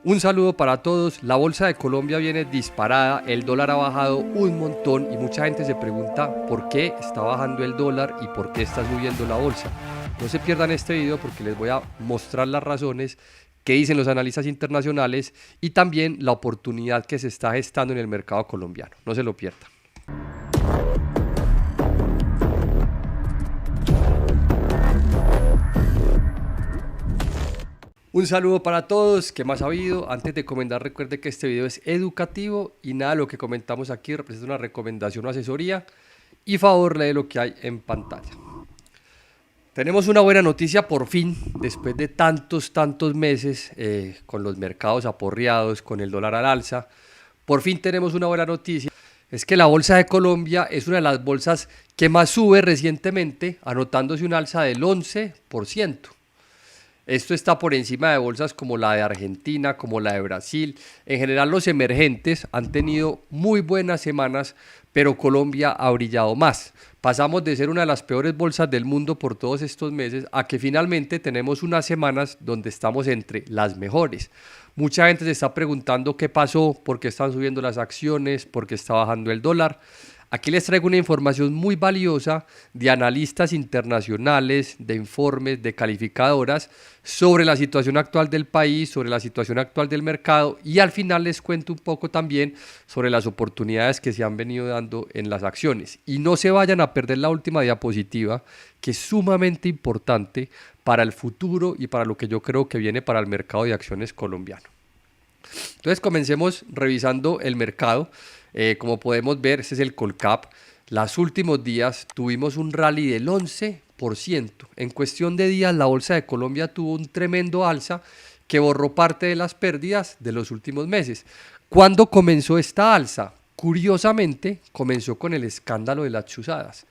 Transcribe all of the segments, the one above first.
Un saludo para todos. La bolsa de Colombia viene disparada, el dólar ha bajado un montón y mucha gente se pregunta por qué está bajando el dólar y por qué está subiendo la bolsa. No se pierdan este video porque les voy a mostrar las razones que dicen los analistas internacionales y también la oportunidad que se está gestando en el mercado colombiano. No se lo pierdan. Un saludo para todos, ¿qué más ha habido? Antes de comentar, recuerde que este video es educativo y nada de lo que comentamos aquí representa una recomendación o asesoría y favor lee lo que hay en pantalla. Tenemos una buena noticia por fin, después de tantos meses con los mercados aporreados, con el dólar al alza, por fin tenemos una buena noticia. Es que la bolsa de Colombia es una de las bolsas que más sube recientemente, anotándose un alza del 11%. Esto está por encima de bolsas como la de Argentina, como la de Brasil. En general los emergentes han tenido muy buenas semanas, pero Colombia ha brillado más. Pasamos de ser una de las peores bolsas del mundo por todos estos meses a que finalmente tenemos unas semanas donde estamos entre las mejores. Mucha gente se está preguntando qué pasó, por qué están subiendo las acciones, por qué está bajando el dólar. Aquí les traigo una información muy valiosa de analistas internacionales, de informes, de calificadoras sobre la situación actual del país, sobre la situación actual del mercado y al final les cuento un poco también sobre las oportunidades que se han venido dando en las acciones. Y no se vayan a perder la última diapositiva, que es sumamente importante para el futuro y para lo que yo creo que viene para el mercado de acciones colombiano. Entonces comencemos revisando el mercado. Como podemos ver, este es el Colcap. Los últimos días tuvimos un rally del 11%. En cuestión de días, la bolsa de Colombia tuvo un tremendo alza que borró parte de las pérdidas de los últimos meses. ¿Cuándo comenzó esta alza? Curiosamente, comenzó con el escándalo de las chuzadas.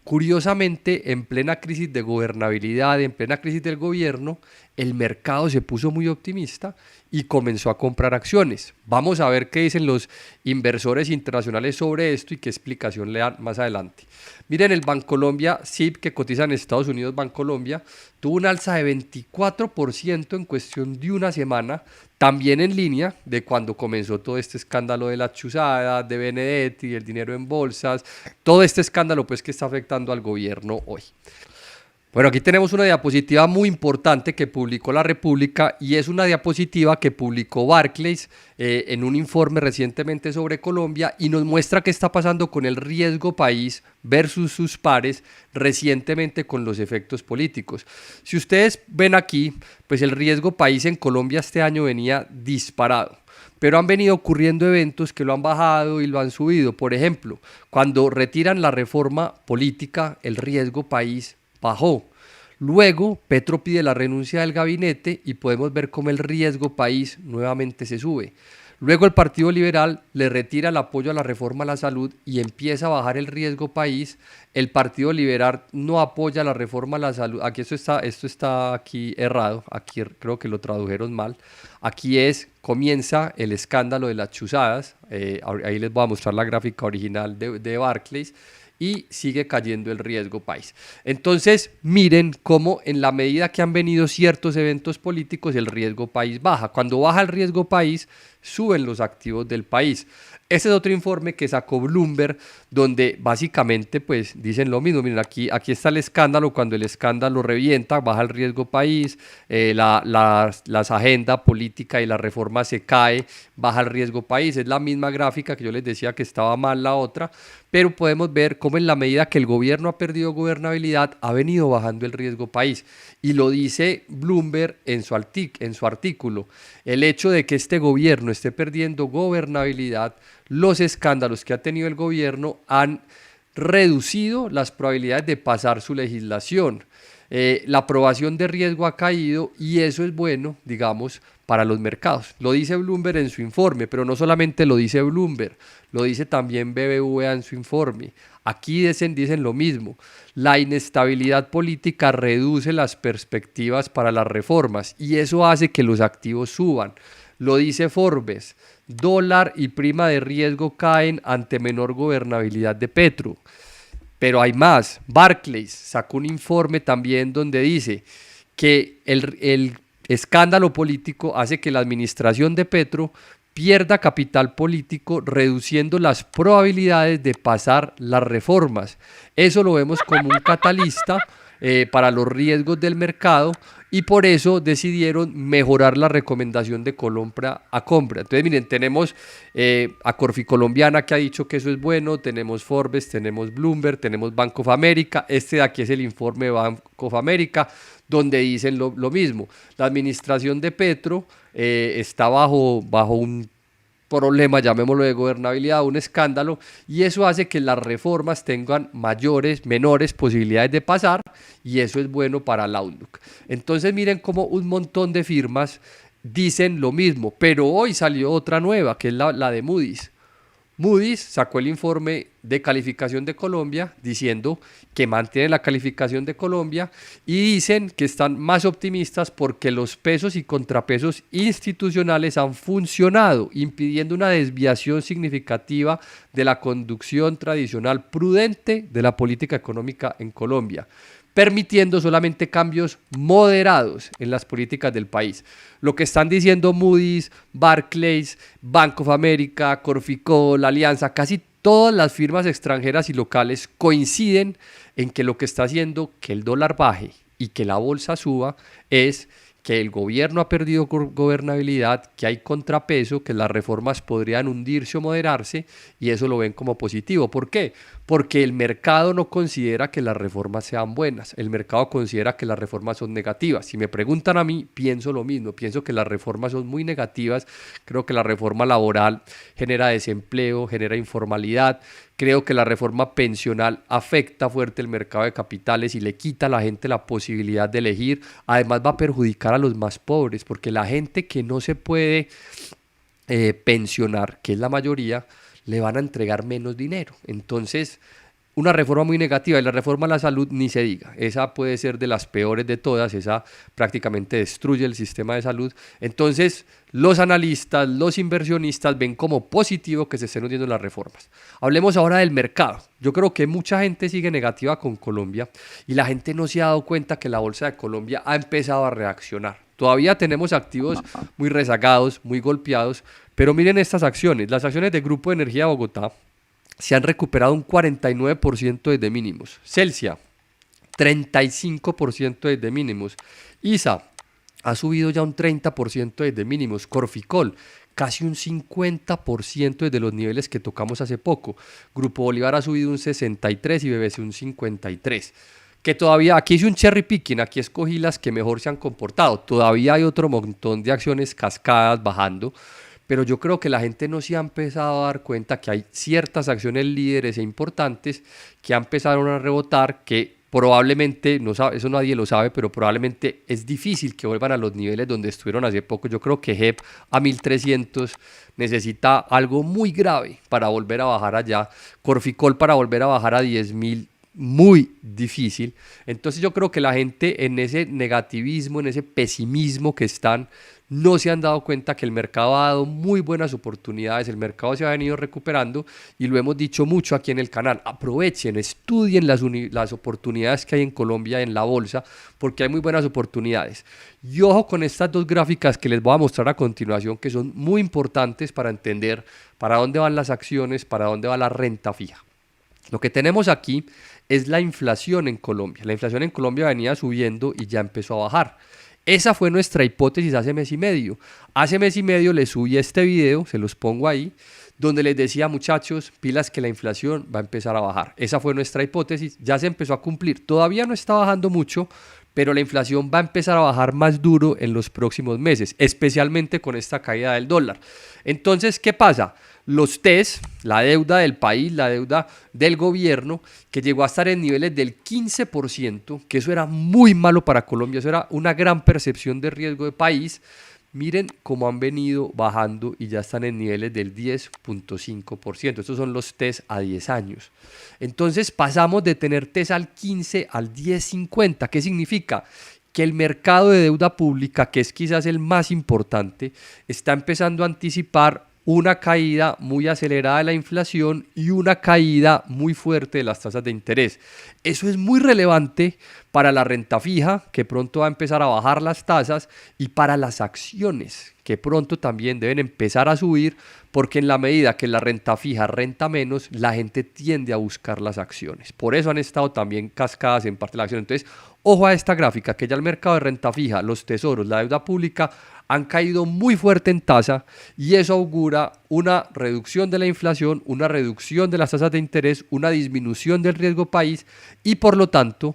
Curiosamente, en plena crisis de gobernabilidad, en plena crisis del gobierno, el mercado se puso muy optimista y comenzó a comprar acciones. Vamos a ver qué dicen los inversores internacionales sobre esto y qué explicación le dan más adelante. Miren, el Bancolombia SIB, que cotiza en Estados Unidos, Bancolombia, tuvo un alza de 24% en cuestión de una semana, también en línea de cuando comenzó todo este escándalo de la chuzada, de Benedetti, el dinero en bolsas, todo este escándalo pues que está afectando al gobierno hoy. Bueno, aquí tenemos una diapositiva muy importante que publicó La República y es una diapositiva que publicó Barclays en un informe recientemente sobre Colombia y nos muestra qué está pasando con el riesgo país versus sus pares recientemente con los efectos políticos. Si ustedes ven aquí, pues el riesgo país en Colombia este año venía disparado. Pero han venido ocurriendo eventos que lo han bajado y lo han subido. Por ejemplo, cuando retiran la reforma política, el riesgo país bajó. Luego, Petro pide la renuncia del gabinete y podemos ver cómo el riesgo país nuevamente se sube. Luego el Partido Liberal le retira el apoyo a la reforma a la salud y empieza a bajar el riesgo país. El Partido Liberal no apoya la reforma a la salud. Aquí esto está aquí errado, aquí creo que lo tradujeron mal. Aquí comienza el escándalo de las chuzadas. Ahí les voy a mostrar la gráfica original de Barclays. Y sigue cayendo el riesgo país. Entonces miren cómo en la medida que han venido ciertos eventos políticos el riesgo país baja. Cuando baja el riesgo país suben los activos del país. Este es otro informe que sacó Bloomberg donde básicamente pues dicen lo mismo. Miren, aquí está el escándalo. Cuando el escándalo revienta baja el riesgo país, las agendas política y la reforma se cae, baja el riesgo país. Es la misma gráfica que yo les decía que estaba mal la otra, pero podemos ver cómo en la medida que el gobierno ha perdido gobernabilidad ha venido bajando el riesgo país. Y lo dice Bloomberg en su artículo. El hecho de que este gobierno esté perdiendo gobernabilidad, los escándalos que ha tenido el gobierno han reducido las probabilidades de pasar su legislación. La aprobación de riesgo ha caído y eso es bueno, digamos, para los mercados. Lo dice Bloomberg en su informe, pero no solamente lo dice Bloomberg, lo dice también BBVA en su informe. Aquí dicen lo mismo. La inestabilidad política reduce las perspectivas para las reformas y eso hace que los activos suban. Lo dice Forbes. Dólar y prima de riesgo caen ante menor gobernabilidad de Petro. Pero hay más. Barclays sacó un informe también donde dice que el escándalo político hace que la administración de Petro pierda capital político, reduciendo las probabilidades de pasar las reformas. Eso lo vemos como un catalista para los riesgos del mercado y por eso decidieron mejorar la recomendación de compra a compra. Entonces, miren, tenemos a Corficolombiana que ha dicho que eso es bueno, tenemos Forbes, tenemos Bloomberg, tenemos Bank of America, este de aquí es el informe de Bank of America, donde dicen lo mismo. La administración de Petro está bajo un problema, llamémoslo de gobernabilidad, un escándalo, y eso hace que las reformas tengan menores posibilidades de pasar, y eso es bueno para el outlook. Entonces miren cómo un montón de firmas dicen lo mismo, pero hoy salió otra nueva, que es la de Moody's. Moody's sacó el informe de calificación de Colombia diciendo que mantiene la calificación de Colombia y dicen que están más optimistas porque los pesos y contrapesos institucionales han funcionado, impidiendo una desviación significativa de la conducción tradicional prudente de la política económica en Colombia, permitiendo solamente cambios moderados en las políticas del país. Lo que están diciendo Moody's, Barclays, Bank of America, Corficol, Alianza, casi todas las firmas extranjeras y locales coinciden en que lo que está haciendo que el dólar baje y que la bolsa suba es que el gobierno ha perdido gobernabilidad, que hay contrapeso, que las reformas podrían hundirse o moderarse, y eso lo ven como positivo. ¿Por qué? Porque el mercado no considera que las reformas sean buenas, el mercado considera que las reformas son negativas. Si me preguntan a mí, pienso lo mismo, pienso que las reformas son muy negativas, creo que la reforma laboral genera desempleo, genera informalidad, creo que la reforma pensional afecta fuerte el mercado de capitales y le quita a la gente la posibilidad de elegir. Además va a perjudicar a los más pobres, porque la gente que no se puede pensionar, que es la mayoría, le van a entregar menos dinero. Entonces, una reforma muy negativa, y la reforma a la salud ni se diga, esa puede ser de las peores de todas, esa prácticamente destruye el sistema de salud. Entonces los analistas, los inversionistas ven como positivo que se estén hundiendo las reformas. Hablemos ahora del mercado. Yo creo que mucha gente sigue negativa con Colombia y la gente no se ha dado cuenta que la bolsa de Colombia ha empezado a reaccionar. Todavía tenemos activos muy rezagados, muy golpeados, pero miren estas acciones. Las acciones de Grupo de Energía de Bogotá se han recuperado un 49% desde mínimos. Celsia, 35% desde mínimos. ISA ha subido ya un 30% desde mínimos. Corficol, casi un 50% desde los niveles que tocamos hace poco. Grupo Bolívar ha subido un 63% y BBC un 53%. Que todavía, aquí hice un cherry picking, aquí escogí las que mejor se han comportado. Todavía hay otro montón de acciones cascadas bajando, pero yo creo que la gente no se ha empezado a dar cuenta que hay ciertas acciones líderes e importantes que han empezado a rebotar, que probablemente, no sabe, eso nadie lo sabe, pero probablemente es difícil que vuelvan a los niveles donde estuvieron hace poco. Yo creo que JEP a 1300 necesita algo muy grave para volver a bajar allá, Corficol para volver a bajar a 10.000, muy difícil. Entonces yo creo que la gente en ese negativismo, en ese pesimismo que están, no se han dado cuenta que el mercado ha dado muy buenas oportunidades, el mercado se ha venido recuperando y lo hemos dicho mucho aquí en el canal. Aprovechen, estudien las oportunidades que hay en Colombia en la bolsa, porque hay muy buenas oportunidades. Y ojo con estas dos gráficas que les voy a mostrar a continuación, que son muy importantes para entender para dónde van las acciones, para dónde va la renta fija. Lo que tenemos aquí es la inflación en Colombia. La inflación en Colombia venía subiendo y ya empezó a bajar. Esa fue nuestra hipótesis hace mes y medio. Hace mes y medio les subí este video, se los pongo ahí, donde les decía, muchachos, pilas que la inflación va a empezar a bajar. Esa fue nuestra hipótesis, ya se empezó a cumplir. Todavía no está bajando mucho, pero la inflación va a empezar a bajar más duro en los próximos meses, especialmente con esta caída del dólar. Entonces, ¿qué pasa? Los TES, la deuda del país, la deuda del gobierno, que llegó a estar en niveles del 15%, que eso era muy malo para Colombia, eso era una gran percepción de riesgo de país. Miren cómo han venido bajando y ya están en niveles del 10.5%. Estos son los TES a 10 años. Entonces pasamos de tener TES al 15 al 10.50. ¿Qué significa? Que el mercado de deuda pública, que es quizás el más importante, está empezando a anticipar una caída muy acelerada de la inflación y una caída muy fuerte de las tasas de interés. Eso es muy relevante para la renta fija, que pronto va a empezar a bajar las tasas, y para las acciones, que pronto también deben empezar a subir, porque en la medida que la renta fija renta menos, la gente tiende a buscar las acciones. Por eso han estado también cascadas en parte de la acción. Entonces, ojo a esta gráfica, que ya el mercado de renta fija, los tesoros, la deuda pública, han caído muy fuerte en tasa, y eso augura una reducción de la inflación, una reducción de las tasas de interés, una disminución del riesgo país y por lo tanto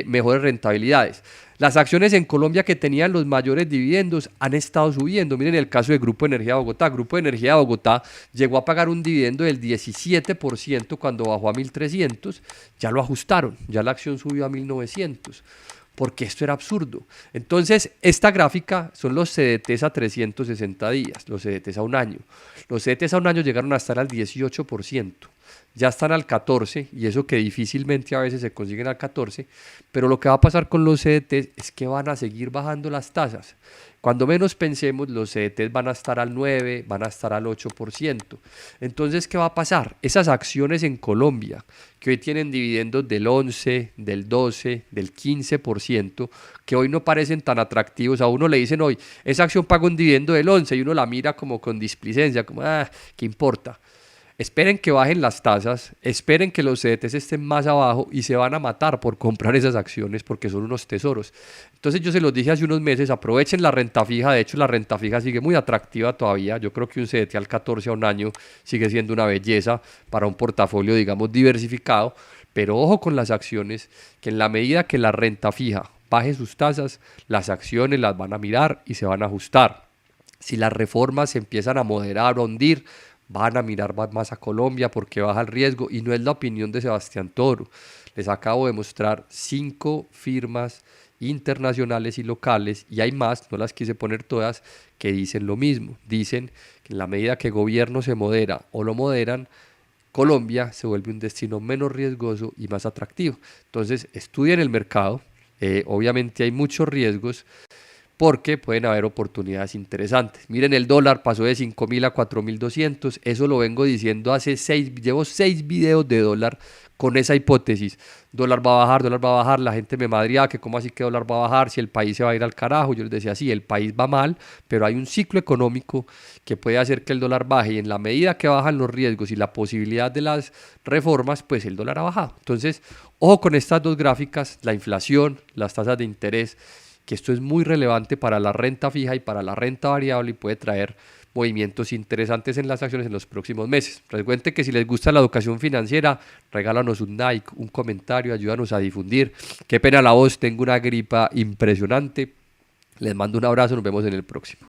mejores rentabilidades. Las acciones en Colombia que tenían los mayores dividendos han estado subiendo. Miren el caso de Grupo Energía de Bogotá. Grupo Energía de Bogotá llegó a pagar un dividendo del 17% cuando bajó a 1.300. Ya lo ajustaron, ya la acción subió a 1.900. Porque esto era absurdo. Entonces, esta gráfica son los CDTs a 360 días, los CDTs a un año. Los CDTs a un año llegaron a estar al 18%, ya están al 14%, y eso que difícilmente a veces se consiguen al 14%, pero lo que va a pasar con los CDTs es que van a seguir bajando las tasas. Cuando menos pensemos, los CDTs van a estar al 9%, van a estar al 8%. Entonces, ¿qué va a pasar? Esas acciones en Colombia, que hoy tienen dividendos del 11%, del 12%, del 15%, que hoy no parecen tan atractivos. A uno le dicen hoy, esa acción paga un dividendo del 11%, y uno la mira como con displicencia, como, ¿qué importa? Esperen que bajen las tasas, esperen que los CDTs estén más abajo y se van a matar por comprar esas acciones porque son unos tesoros. Entonces yo se los dije hace unos meses, aprovechen la renta fija. De hecho la renta fija sigue muy atractiva todavía. Yo creo que un CDT al 14 a un año sigue siendo una belleza para un portafolio, digamos, diversificado. Pero ojo con las acciones, que en la medida que la renta fija baje sus tasas, las acciones las van a mirar y se van a ajustar. Si las reformas se empiezan a moderar o hundir, van a mirar más a Colombia porque baja el riesgo, y no es la opinión de Sebastián Toro. Les acabo de mostrar 5 firmas internacionales y locales, y hay más, no las quise poner todas, que dicen lo mismo. Dicen que en la medida que el gobierno se modera o lo moderan, Colombia se vuelve un destino menos riesgoso y más atractivo. Entonces, estudien el mercado. Obviamente hay muchos riesgos, porque pueden haber oportunidades interesantes. Miren, el dólar pasó de 5.000 a 4.200, eso lo vengo diciendo llevo 6 videos de dólar con esa hipótesis. Dólar va a bajar, la gente me madreaba que cómo así que dólar va a bajar si el país se va a ir al carajo. Yo les decía, sí, el país va mal, pero hay un ciclo económico que puede hacer que el dólar baje, y en la medida que bajan los riesgos y la posibilidad de las reformas, pues el dólar ha bajado. Entonces, ojo con estas dos gráficas, la inflación, las tasas de interés, que esto es muy relevante para la renta fija y para la renta variable, y puede traer movimientos interesantes en las acciones en los próximos meses. Recuerden que si les gusta la educación financiera, regálanos un like, un comentario, ayúdanos a difundir. Qué pena la voz, tengo una gripa impresionante. Les mando un abrazo, nos vemos en el próximo.